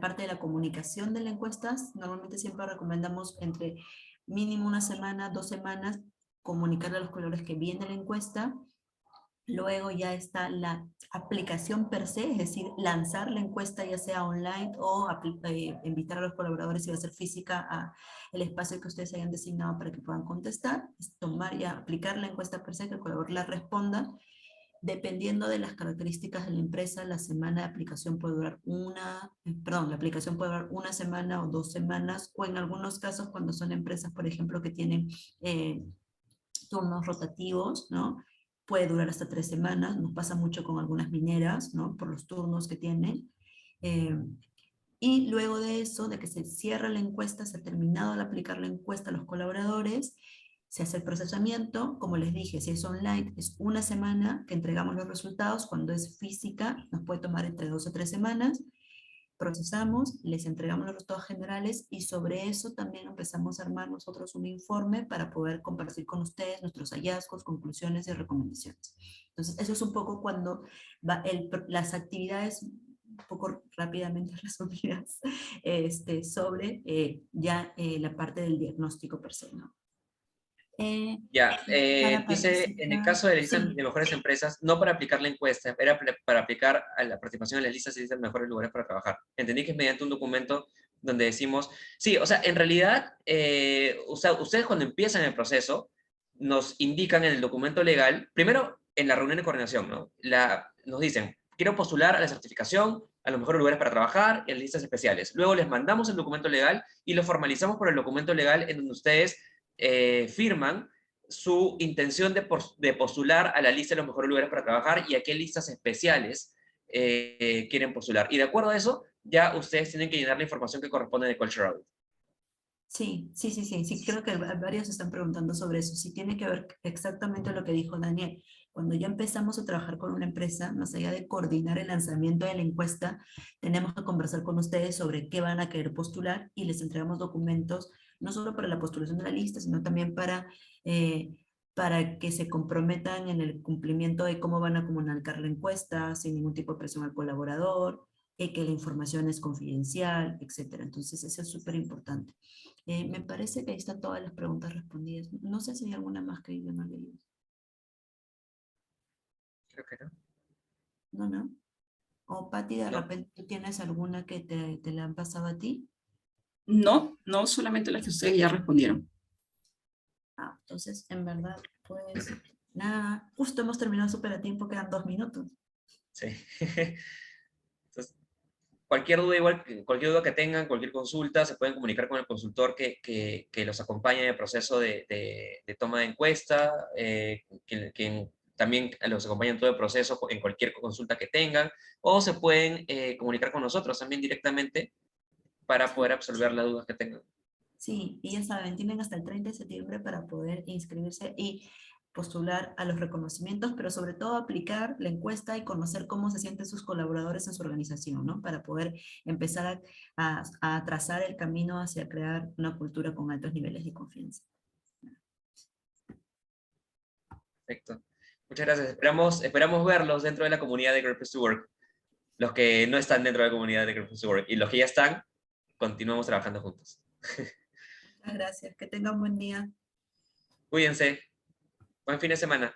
parte de la comunicación de las encuestas. Normalmente siempre recomendamos entre mínimo una semana, 2 semanas, comunicarle a los colores que viene la encuesta. Luego ya está la aplicación per se, es decir, lanzar la encuesta ya sea online o invitar a los colaboradores si va a ser física a el espacio que ustedes hayan designado para que puedan contestar. Es tomar y aplicar la encuesta per se, que el colaborador la responda. Dependiendo de las características de la empresa, la semana de aplicación puede durar la aplicación puede durar 1 semana o 2 semanas, o en algunos casos cuando son empresas, por ejemplo, que tienen turnos rotativos, ¿no? Puede durar hasta 3 semanas, nos pasa mucho con algunas mineras, ¿no? Por los turnos que tienen. Eh, y luego de eso, de que se cierra la encuesta, se ha terminado de aplicar la encuesta a los colaboradores, se hace el procesamiento. Como les dije, si es online, es 1 semana que entregamos los resultados. Cuando es física, nos puede tomar entre 2 o 3 semanas. Procesamos, les entregamos los resultados generales y sobre eso también empezamos a armar nosotros un informe para poder compartir con ustedes nuestros hallazgos, conclusiones y recomendaciones. Entonces, eso es un poco cuando las actividades, un poco rápidamente resumidas, sobre la parte del diagnóstico per se, ¿no? Ya, Para dice, en el participar, caso de la lista sí, de mejores empresas, no para aplicar la encuesta, era para aplicar a la participación en las listas y listas de mejores lugares para trabajar. Entendí que es mediante un documento donde decimos, sí, o sea, en realidad, ustedes cuando empiezan el proceso, nos indican en el documento legal, primero en la reunión de coordinación, ¿no? Nos dicen, quiero postular a la certificación, a los mejores lugares para trabajar y a las listas especiales. Luego les mandamos el documento legal y lo formalizamos por el documento legal en donde ustedes firman su intención de postular a la lista de los mejores lugares para trabajar y a qué listas especiales quieren postular. Y de acuerdo a eso, ya ustedes tienen que llenar la información que corresponde de Culture Audit. sí, creo que varios están preguntando sobre eso. Sí, tiene que ver exactamente lo que dijo Daniel. Cuando ya empezamos a trabajar con una empresa, más allá de coordinar el lanzamiento de la encuesta, tenemos que conversar con ustedes sobre qué van a querer postular y les entregamos documentos, no solo para la postulación de la lista, sino también para que se comprometan en el cumplimiento de cómo van a comunicar la encuesta, sin ningún tipo de presión al colaborador, que la información es confidencial, etcétera. Entonces, eso es súper importante. Me parece que ahí están todas las preguntas respondidas. No sé si hay alguna más que yo no leí. Creo que no. No. O Patti, de No. repente tú tienes alguna que te la han pasado a ti. No, no solamente las que ustedes ya respondieron. Entonces, en verdad, pues nada, justo hemos terminado súper a tiempo, quedan 2 minutos. Sí. Entonces, cualquier duda, igual, cualquier duda que tengan, cualquier consulta, se pueden comunicar con el consultor que los acompaña en el proceso de toma de encuesta, quien también los acompaña en todo el proceso, en cualquier consulta que tengan, o se pueden comunicar con nosotros también directamente para poder absolver las dudas que tengan. Sí, y ya saben, tienen hasta el 30 de septiembre para poder inscribirse y postular a los reconocimientos, pero sobre todo aplicar la encuesta y conocer cómo se sienten sus colaboradores en su organización, ¿no? Para poder empezar a trazar el camino hacia crear una cultura con altos niveles de confianza. Perfecto. Muchas gracias. Esperamos verlos dentro de la comunidad de Great Place to Work. Los que no están dentro de la comunidad de Great Place to Work y los que ya están, continuamos trabajando juntos. Muchas gracias. Que tengan buen día. Cuídense. Buen fin de semana.